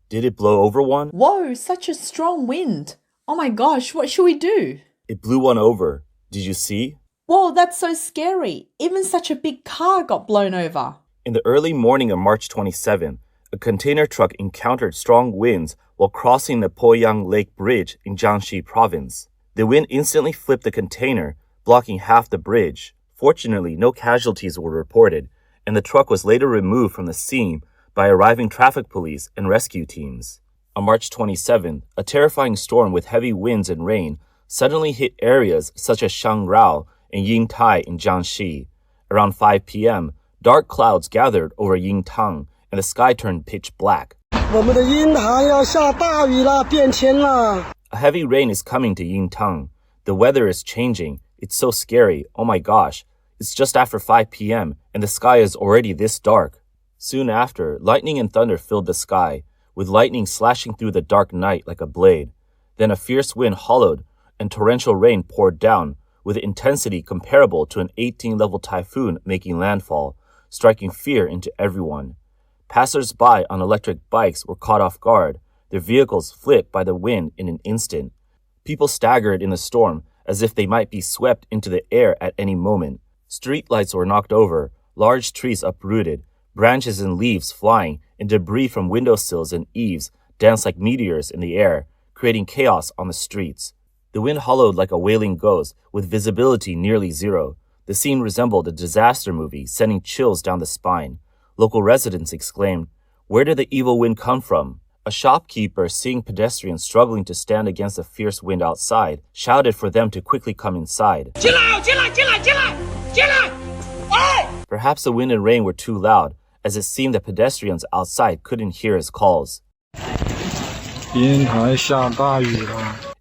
Did it blow over one? Whoa, such a strong wind. Oh my gosh, what should we do? It blew one over. Did you see? Whoa, that's so scary. Even such a big car got blown over. In the early morning of March 27, a container truck encountered strong winds while crossing the Poyang Lake Bridge in Jiangxi province. The wind instantly flipped the container, blocking half the bridge. Fortunately, no casualties were reported, and the truck was later removed from the scene by arriving traffic police and rescue teams. On March 27, a terrifying storm with heavy winds and rain suddenly hit areas such as Shangrao and Yingtan in Jiangxi. Around 5 p.m., dark clouds gathered over Yingtan, and the sky turned pitch black. A heavy rain is coming to Yingtan. The weather is changing. It's so scary. Oh my gosh. It's just after 5 p.m., and the sky is already this dark. Soon after, lightning and thunder filled the sky, with lightning slashing through the dark night like a blade. Then a fierce wind hollowed, and torrential rain poured down, with intensity comparable to an 18-level typhoon making landfall, striking fear into everyone. Passers-by on electric bikes were caught off guard, their vehicles flipped by the wind in an instant. People staggered in the storm as if they might be swept into the air at any moment. Street lights were knocked over, large trees uprooted, branches and leaves flying, and debris from windowsills and eaves danced like meteors in the air, creating chaos on the streets. The wind hollowed like a wailing ghost, with visibility nearly zero. The scene resembled a disaster movie, sending chills down the spine. Local residents exclaimed, "Where did the evil wind come from?" A shopkeeper, seeing pedestrians struggling to stand against the fierce wind outside, shouted for them to quickly come inside. Perhaps the wind and rain were too loud, as it seemed that pedestrians outside couldn't hear his calls.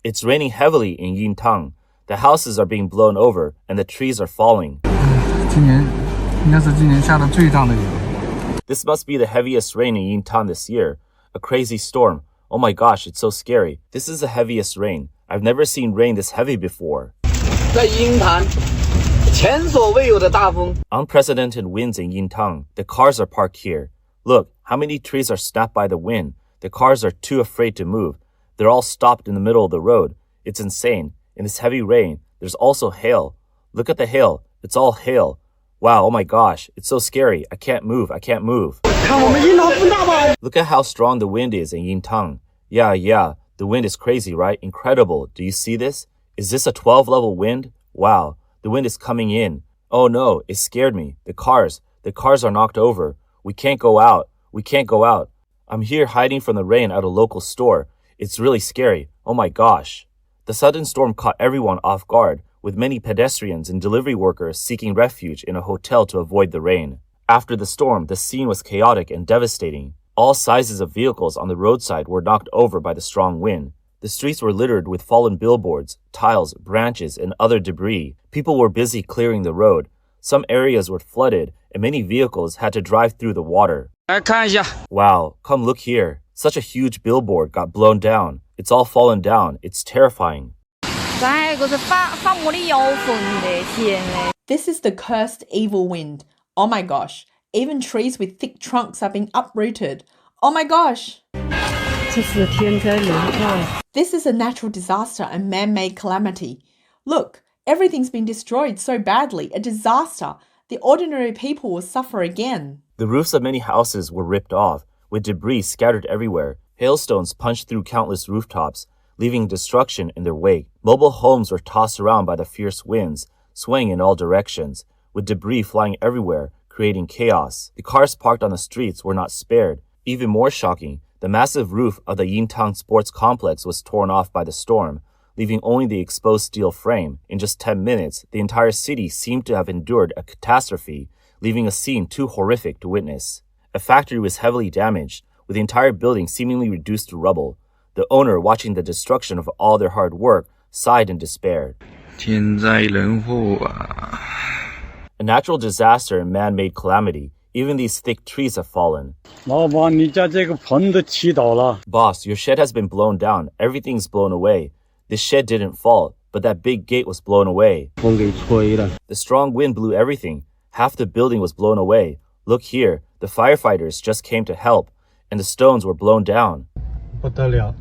It's raining heavily in Yingtan. The houses are being blown over and the trees are falling. This must be the heaviest rain in Yingtan this year. A crazy storm. Oh my gosh, it's so scary. This is the heaviest rain. I've never seen rain this heavy before. Unprecedented winds in Yingtan. The cars are parked here. Look, how many trees are snapped by the wind. The cars are too afraid to move. They're all stopped in the middle of the road. It's insane. In this heavy rain, there's also hail. Look at the hail. It's all hail. Wow, oh my gosh, it's so scary. I can't move. Look at how strong the wind is in Yingtan. Yeah, the wind is crazy, right? Incredible. Do you see this? Is this a 12-level wind? Wow, the wind is coming in. Oh no, it scared me. The cars are knocked over. We can't go out. I'm here hiding from the rain at a local store. It's really scary. Oh my gosh. The sudden storm caught everyone off guard, with many pedestrians and delivery workers seeking refuge in a hotel to avoid the rain. After the storm, the scene was chaotic and devastating. All sizes of vehicles on the roadside were knocked over by the strong wind. The streets were littered with fallen billboards, tiles, branches, and other debris. People were busy clearing the road. Some areas were flooded, and many vehicles had to drive through the water. Wow, come look here. Such a huge billboard got blown down. It's all fallen down. It's terrifying. This is the cursed evil wind. Oh my gosh. Even trees with thick trunks are being uprooted. Oh my gosh. This is a natural disaster and man-made calamity. Look, everything's been destroyed so badly. A disaster. The ordinary people will suffer again. The roofs of many houses were ripped off, with debris scattered everywhere. Hailstones punched through countless rooftops, leaving destruction in their wake. Mobile homes were tossed around by the fierce winds, swaying in all directions, with debris flying everywhere, creating chaos. The cars parked on the streets were not spared. Even more shocking, the massive roof of the Yingtan Sports Complex was torn off by the storm, leaving only the exposed steel frame. In just 10 minutes, the entire city seemed to have endured a catastrophe, leaving a scene too horrific to witness. A factory was heavily damaged, with the entire building seemingly reduced to rubble. The owner, watching the destruction of all their hard work, sighed in despair. A natural disaster and man-made calamity. Even these thick trees have fallen. Boss, your shed has been blown down. Everything's blown away. This shed didn't fall, but that big gate was blown away. The strong wind blew everything. Half the building was blown away. Look here, the firefighters just came to help. and the stones were blown down. 不得了，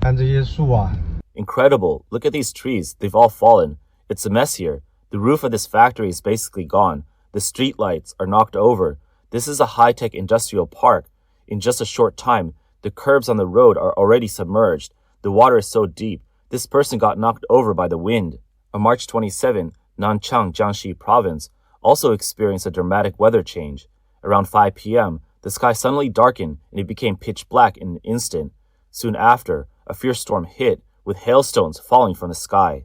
看这些树啊， Incredible. Look at these trees. They've all fallen. It's a mess here. The roof of this factory is basically gone. The street lights are knocked over. This is a high-tech industrial park. In just a short time, the curbs on the road are already submerged. The water is so deep. This person got knocked over by the wind. On March 27, Nanchang, Jiangxi province, also experienced a dramatic weather change. Around 5 p.m., the sky suddenly darkened and it became pitch black in an instant. Soon after, a fierce storm hit, with hailstones falling from the sky.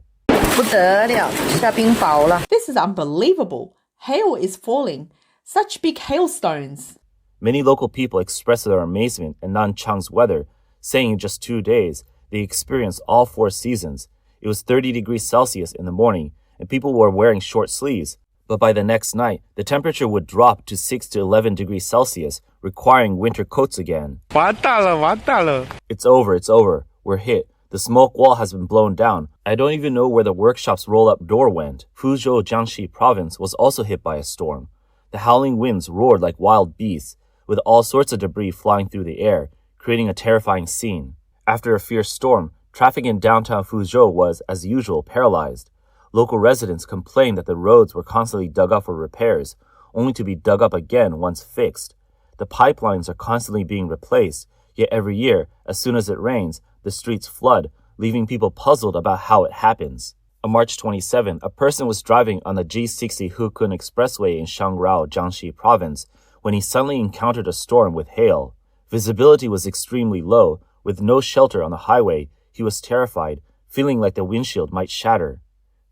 不得了，下冰雹了。 This is unbelievable. Hail is falling. Such big hailstones. Many local people expressed their amazement at Nanchang's weather, saying in just 2 days, they experienced all 4 seasons. It was 30 degrees Celsius in the morning, and people were wearing short sleeves. But by the next night, the temperature would drop to 6 to 11 degrees Celsius, requiring winter coats again. 完蛋了，完蛋了。 It's over. We're hit. The smoke wall has been blown down. I don't even know where the workshop's roll-up door went. Fuzhou, Jiangxi province was also hit by a storm. The howling winds roared like wild beasts, with all sorts of debris flying through the air, creating a terrifying scene. After a fierce storm, traffic in downtown Fuzhou was, as usual, paralyzed. Local residents complained that the roads were constantly dug up for repairs, only to be dug up again once fixed. The pipelines are constantly being replaced, yet every year, as soon as it rains, the streets flood, leaving people puzzled about how it happens. On March 27, a person was driving on the G60 Hukun Expressway in Shangrao, Jiangxi province, when he suddenly encountered a storm with hail. Visibility was extremely low. With no shelter on the highway, he was terrified, feeling like the windshield might shatter.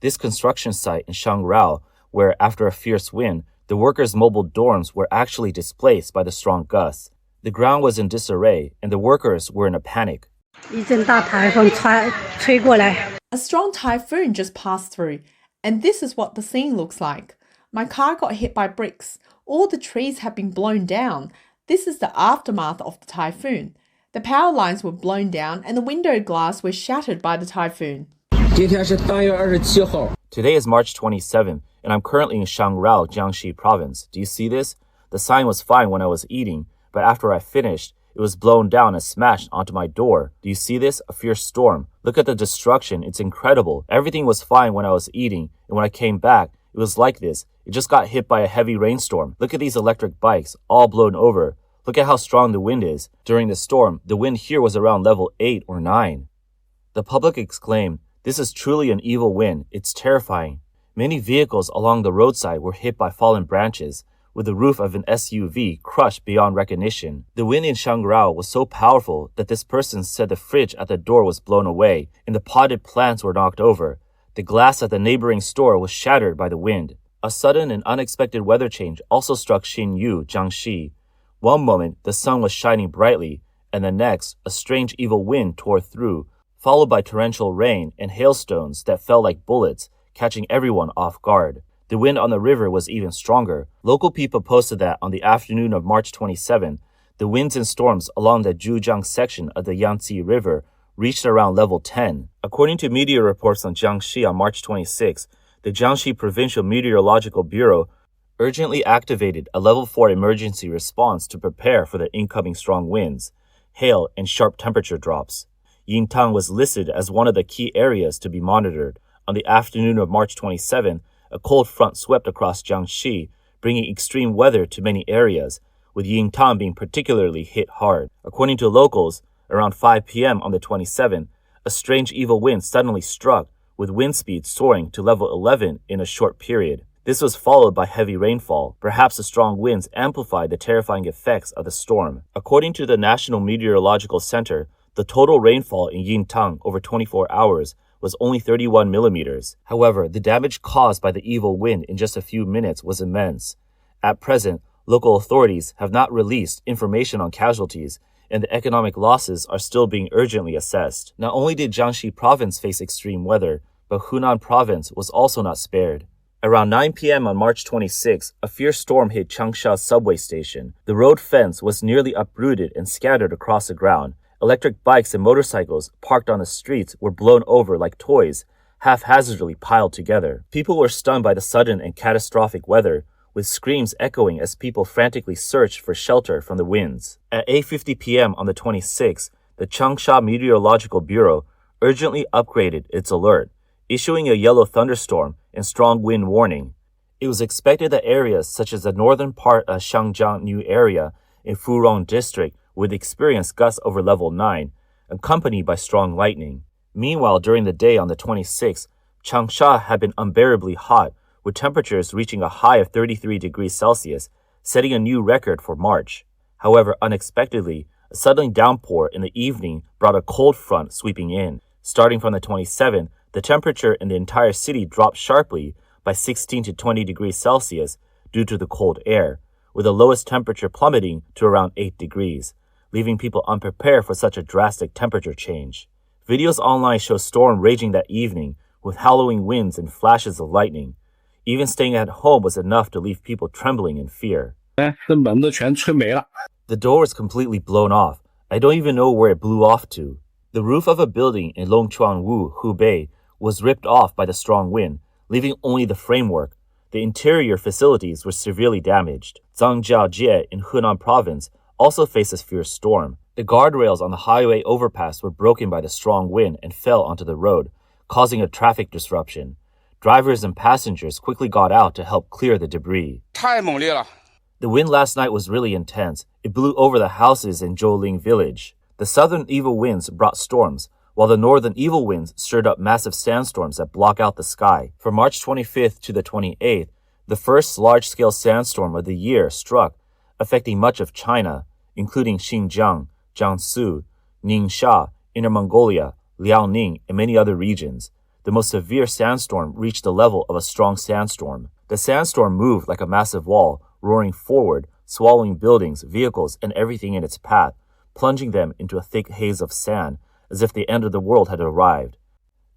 This construction site in Shangrao, where after a fierce wind, the workers' mobile dorms were actually displaced by the strong gusts. The ground was in disarray, and the workers were in a panic. 一阵大台风吹过来。 A strong typhoon just passed through, and this is what the scene looks like. My car got hit by bricks. All the trees have been blown down. This is the aftermath of the typhoon. The power lines were blown down and the window glass was shattered by the typhoon. 今天是3月27号。 Today is March 27, and I'm currently in Shangrao, Jiangxi province. Do you see this? The sign was fine when I was eating, but after I finished, it was blown down and smashed onto my door. Do you see this? A fierce storm. Look at the destruction. It's incredible. Everything was fine when I was eating, and when I came back, it was like this. It just got hit by a heavy rainstorm. Look at these electric bikes, all blown over. Look at how strong the wind is. During the storm, the wind here was around level 8 or 9. The public exclaimed, "This is truly an evil wind. It's terrifying." Many vehicles along the roadside were hit by fallen branches, with the roof of an SUV crushed beyond recognition. The wind in Shangrao was so powerful that this person said the fridge at the door was blown away and the potted plants were knocked over. The glass at the neighboring store was shattered by the wind. A sudden and unexpected weather change also struck Xinyu, Jiangxi. One moment, the sun was shining brightly, and the next, a strange evil wind tore through, followed by torrential rain and hailstones that fell like bullets, catching everyone off guard. The wind on the river was even stronger. Local people posted that on the afternoon of March 27, the winds and storms along the Zhujiang section of the Yangtze River reached around level 10. According to media reports on Jiangxi on March 26, the Jiangxi Provincial Meteorological Bureau urgently activated a level 4 emergency response to prepare for the incoming strong winds, hail, and sharp temperature drops. Yingtan was listed as one of the key areas to be monitored. On the afternoon of March 27, a cold front swept across Jiangxi, bringing extreme weather to many areas, with Yingtan being particularly hit hard. According to locals, around 5 p.m. on the 27th, a strange evil wind suddenly struck, with wind speed soaring to level 11 in a short period. This was followed by heavy rainfall. Perhaps the strong winds amplified the terrifying effects of the storm. According to the National Meteorological Center, the total rainfall in Yingtan over 24 hours was only 31 millimeters. However, the damage caused by the evil wind in just a few minutes was immense. At present, local authorities have not released information on casualties, and the economic losses are still being urgently assessed. Not only did Jiangxi province face extreme weather, but Hunan province was also not spared. Around 9 p.m. on March 26, a fierce storm hit Changsha subway station. The road fence was nearly uprooted and scattered across the ground. Electric bikes and motorcycles parked on the streets were blown over like toys, haphazardly piled together. People were stunned by the sudden and catastrophic weather. with screams echoing as people frantically searched for shelter from the winds. At 8:50 p.m. on the 26th, the Jiangxi Meteorological Bureau urgently upgraded its alert, issuing a yellow thunderstorm and strong wind warning. It was expected that areas such as the northern part of Shangrao New Area in Furong District would experience gusts over level 9, accompanied by strong lightning. Meanwhile, during the day on the 26th, Changsha had been unbearably hot, with temperatures reaching a high of 33 degrees Celsius, setting a new record for March. However, unexpectedly, a sudden downpour in the evening brought a cold front sweeping in. Starting from the 27th, the temperature in the entire city dropped sharply by 16 to 20 degrees Celsius due to the cold air, with the lowest temperature plummeting to around 8 degrees, leaving people unprepared for such a drastic temperature change. Videos online show storm raging that evening, with howling winds and flashes of lightning. Even staying at home was enough to leave people trembling in fear. 这门子全吹没了。 The door was completely blown off. I don't even know where it blew off to. The roof of a building in Longchuanwu, Hubei, was ripped off by the strong wind, leaving only the framework. The interior facilities were severely damaged. Zhangjiajie in Henan province also faced a fierce storm. The guardrails on the highway overpass were broken by the strong wind and fell onto the road, causing a traffic disruption. Drivers and passengers quickly got out to help clear the debris. 太猛烈了。 The wind last night was really intense. It blew over the houses in Zhouling village. The southern evil winds brought storms, while the northern evil winds stirred up massive sandstorms that block out the sky. From March 25th to the 28th, the first large-scale sandstorm of the year struck, affecting much of China, including Xinjiang, Jiangxi, Ningxia, Inner Mongolia, Liaoning, and many other regions. The most severe sandstorm reached the level of a strong sandstorm. The sandstorm moved like a massive wall, roaring forward, swallowing buildings, vehicles, and everything in its path, plunging them into a thick haze of sand, as if the end of the world had arrived.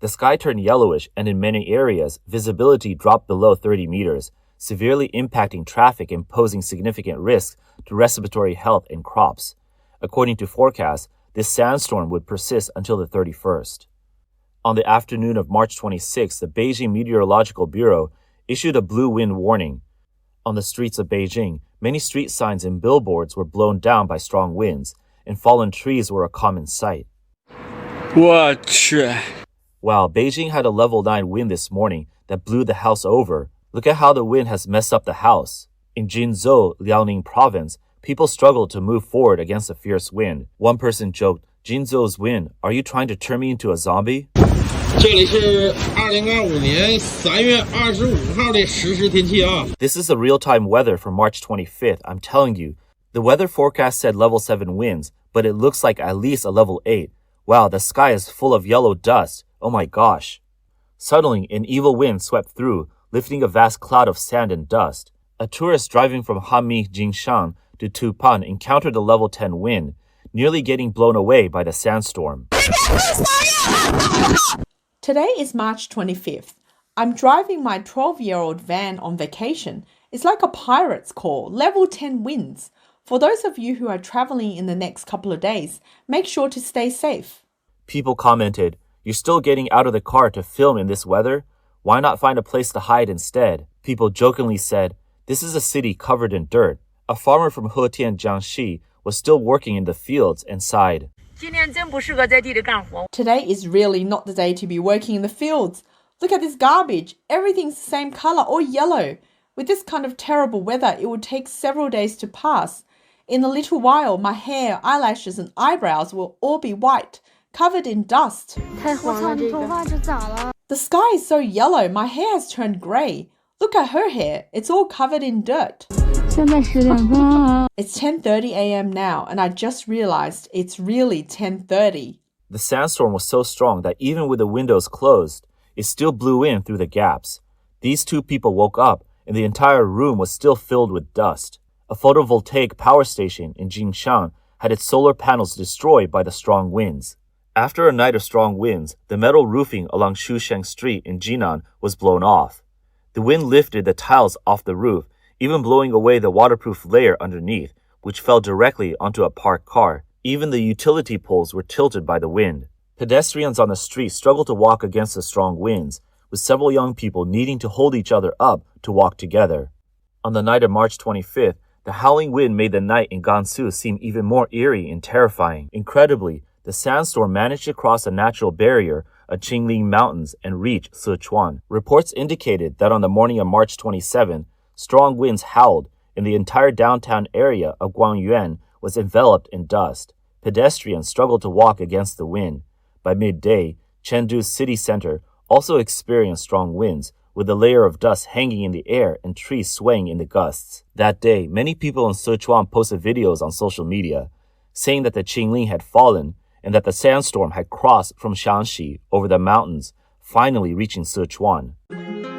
The sky turned yellowish, and in many areas, visibility dropped below 30 meters, severely impacting traffic and posing significant risks to respiratory health and crops. According to forecasts, this sandstorm would persist until the 31st. On the afternoon of March 26, the Beijing Meteorological Bureau issued a blue wind warning. On the streets of Beijing, many street signs and billboards were blown down by strong winds, and fallen trees were a common sight. 我去。 Wow, Beijing had a level 9 wind this morning that blew the house over. Look at how the wind has messed up the house. In Jinzhou, Liaoning province, people struggled to move forward against the fierce wind. One person joked, "Jinzhou's wind, are you trying to turn me into a zombie?" 这里是2025年3月25号的实时天气啊。 This is the real-time weather for March 25th, I'm telling you. The weather forecast said level 7 winds, but it looks like at least a level 8. Wow, the sky is full of yellow dust. Oh my gosh. Suddenly, an evil wind swept through, lifting a vast cloud of sand and dust. A tourist driving from Hanmi, Jingshan to Tupan encountered a level 10 wind, nearly getting blown away by the sandstorm. Today is March 25th. I'm driving my 12-year-old van on vacation. It's like a pirate's call, level 10 winds. For those of you who are traveling in the next couple of days, make sure to stay safe. People commented, "You're still getting out of the car to film in this weather? Why not find a place to hide instead?" People jokingly said, "This is a city covered in dirt." A farmer from Hetian, Jiangxi, was still working in the fields and sighed. Today is really not the day to be working in the fields. Look at this garbage. Everything's the same color or yellow. With this kind of terrible weather, it would take several days to pass. In a little while, my hair, eyelashes, and eyebrows will all be white, covered in dust. The sky is so yellow, my hair has turned grey. Look at her hair, it's all covered in dirt. It's 10:30 a.m. now, and I just realized it's really 10:30. The sandstorm was so strong that even with the windows closed, it still blew in through the gaps. These two people woke up, and the entire room was still filled with dust. A photovoltaic power station in Jingshan had its solar panels destroyed by the strong winds. After a night of strong winds, the metal roofing along Shusheng Street in Jinan was blown off. The wind lifted the tiles off the roof, even blowing away the waterproof layer underneath, which fell directly onto a parked car. Even the utility poles were tilted by the wind. Pedestrians on the street struggled to walk against the strong winds, with several young people needing to hold each other up to walk together. On the night of March 25th, the howling wind made the night in Gansu seem even more eerie and terrifying. Incredibly, the sandstorm managed to cross a natural barrier of Qingling Mountains and reach Sichuan. Reports indicated that on the morning of March 27, strong winds howled, and the entire downtown area of Guangyuan was enveloped in dust. Pedestrians struggled to walk against the wind. By midday, Chengdu's city center also experienced strong winds, with a layer of dust hanging in the air and trees swaying in the gusts. That day, many people in Sichuan posted videos on social media, saying that the Qingling had fallen and that the sandstorm had crossed from Jiangxi over the mountains, finally reaching Sichuan.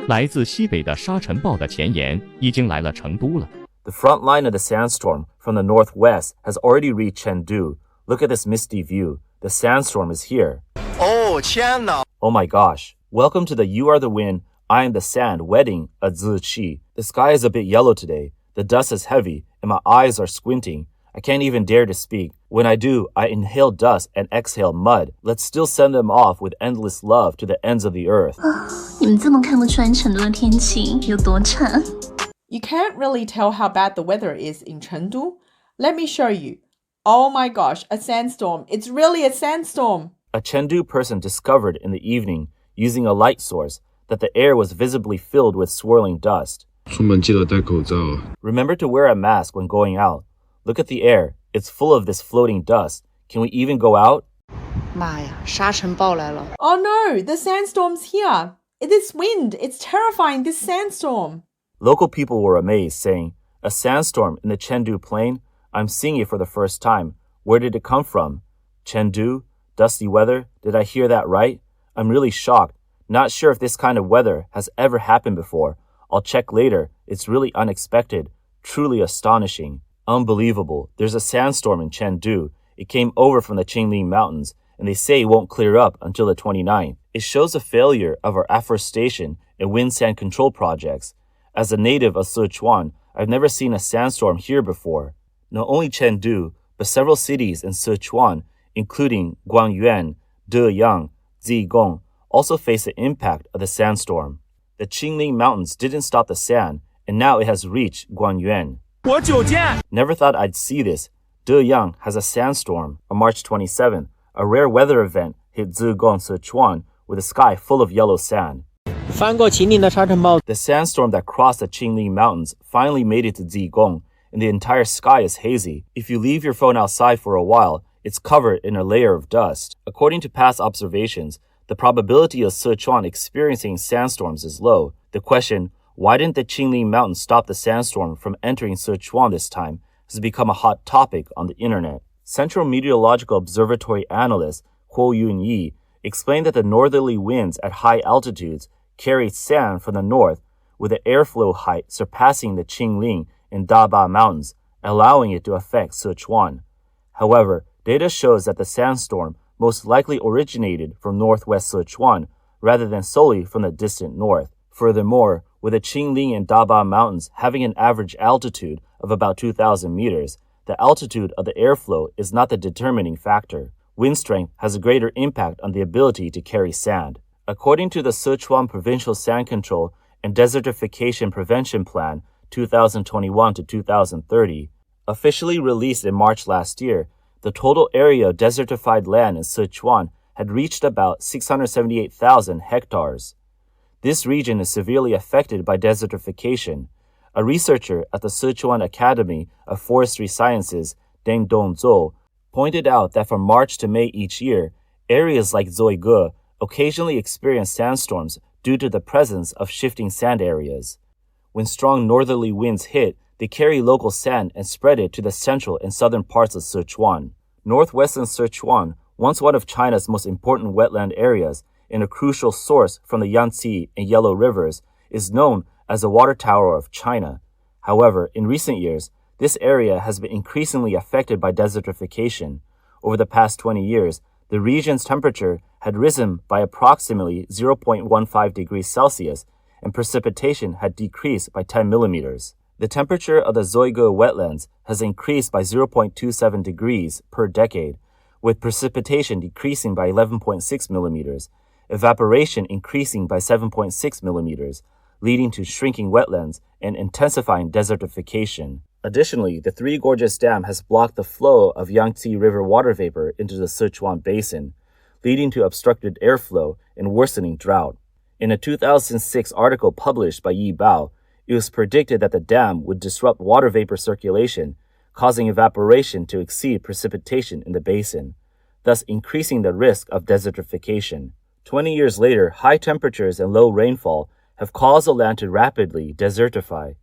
来自西北的沙尘暴的前沿已经来了成都了。 The front line of the sandstorm from the northwest has already reached Chengdu. Look at this misty view. The sandstorm is here. Oh my gosh. Welcome to the You Are the Wind, I Am the Sand wedding at Ziqi. The sky is a bit yellow today. The dust is heavy and my eyes are squinting. I can't even dare to speak. When I do, I inhale dust and exhale mud. Let's still send them off with endless love to the ends of the earth. 你们这么看不出来成都的天气有多差？ You can't really tell how bad the weather is in Chengdu. Let me show you. Oh my gosh, a sandstorm. It's really a sandstorm. A Chengdu person discovered in the evening, using a light source, that the air was visibly filled with swirling dust. 出门记得戴口罩。 Remember to wear a mask when going out. Look at the air. It's full of this floating dust. Can we even go out? 妈呀，沙尘暴来了！ Oh no, the sandstorm's here. This wind, it's terrifying, this sandstorm. Local people were amazed, saying, a sandstorm in the Chengdu plain? I'm seeing it for the first time. Where did it come from? Chengdu? Dusty weather? Did I hear that right? I'm really shocked. Not sure if this kind of weather has ever happened before. I'll check later. It's really unexpected. Truly astonishing. Unbelievable. There's a sandstorm in Chengdu. It came over from the Qingling Mountains, and they say it won't clear up until the 29th. It shows a failure of our afforestation and wind sand control projects. As a native of Sichuan, I've never seen a sandstorm here before. Not only Chengdu, but several cities in Sichuan, including Guangyuan, Deyang, Zigong, also face the impact of the sandstorm. The Qingling Mountains didn't stop the sand, and now it has reached Guangyuan. Never thought I'd see this. Deyang has a sandstorm on March 27th. A rare weather event hit Zigong, Sichuan, with a sky full of yellow sand. 翻过秦岭的沙尘暴 The sandstorm that crossed the Qingling Mountains finally made it to Zigong, and the entire sky is hazy. If you leave your phone outside for a while, it's covered in a layer of dust. According to past observations, the probability of Sichuan experiencing sandstorms is low. The question, why didn't the Qingling Mountains stop the sandstorm from entering Sichuan this time, has become a hot topic on the internet. Central Meteorological Observatory analyst Huo Yunyi explained that the northerly winds at high altitudes carried sand from the north, with the airflow height surpassing the Qingling and Daba mountains, allowing it to affect Sichuan. However, data shows that the sandstorm most likely originated from northwest Sichuan rather than solely from the distant north. Furthermore, with the Qingling and Daba mountains having an average altitude of about 2,000 meters, the altitude of the airflow is not the determining factor. Wind strength has a greater impact on the ability to carry sand. According to the Sichuan Provincial Sand Control and Desertification Prevention Plan 2021 to 2030, officially released in March last year, the total area of desertified land in Sichuan had reached about 678,000 hectares. This region is severely affected by desertification. A researcher at the Sichuan Academy of Forestry Sciences, Deng Dongzhou, pointed out that from March to May each year, areas like Zoige occasionally experience sandstorms due to the presence of shifting sand areas. When strong northerly winds hit, they carry local sand and spread it to the central and southern parts of Sichuan. Northwestern Sichuan, once one of China's most important wetland areas and a crucial source from the Yangtze and Yellow rivers, is known as the water tower of China. However, in recent years, this area has been increasingly affected by desertification. Over the past 20 years, the region's temperature had risen by approximately 0.15 degrees Celsius, and precipitation had decreased by 10 millimeters. The temperature of the Zoige wetlands has increased by 0.27 degrees per decade, with precipitation decreasing by 11.6 millimeters, evaporation increasing by 7.6 millimeters, leading to shrinking wetlands and intensifying desertification. Additionally, the Three Gorges Dam has blocked the flow of Yangtze River water vapor into the Sichuan Basin, leading to obstructed airflow and worsening drought. In a 2006 article published by Yi Bao, it was predicted that the dam would disrupt water vapor circulation, causing evaporation to exceed precipitation in the basin, thus increasing the risk of desertification. 20 years later, high temperatures and low rainfall have caused the land to rapidly desertify.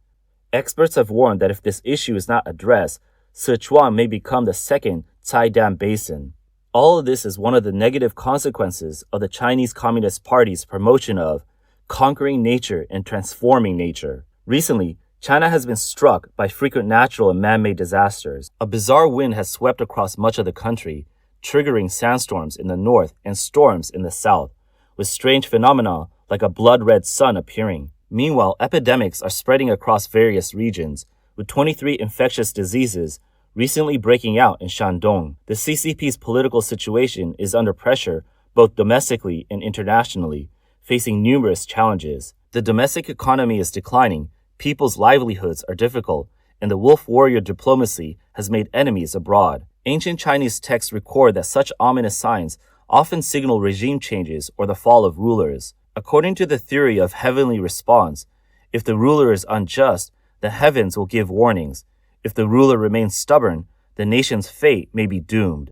Experts have warned that if this issue is not addressed, Sichuan may become the second Cai Dam basin. All of this is one of the negative consequences of the Chinese Communist Party's promotion of conquering nature and transforming nature. Recently, China has been struck by frequent natural and man-made disasters. A bizarre wind has swept across much of the country, triggering sandstorms in the north and storms in the south, with strange phenomena like a blood-red sun appearing. Meanwhile, epidemics are spreading across various regions, with 23 infectious diseases recently breaking out in Shandong. The CCP's political situation is under pressure both domestically and internationally, facing numerous challenges. The domestic economy is declining, people's livelihoods are difficult, and the wolf warrior diplomacy has made enemies abroad. Ancient Chinese texts record that such ominous signs often signal regime changes or the fall of rulers. According to the theory of heavenly response, if the ruler is unjust, the heavens will give warnings. If the ruler remains stubborn, the nation's fate may be doomed.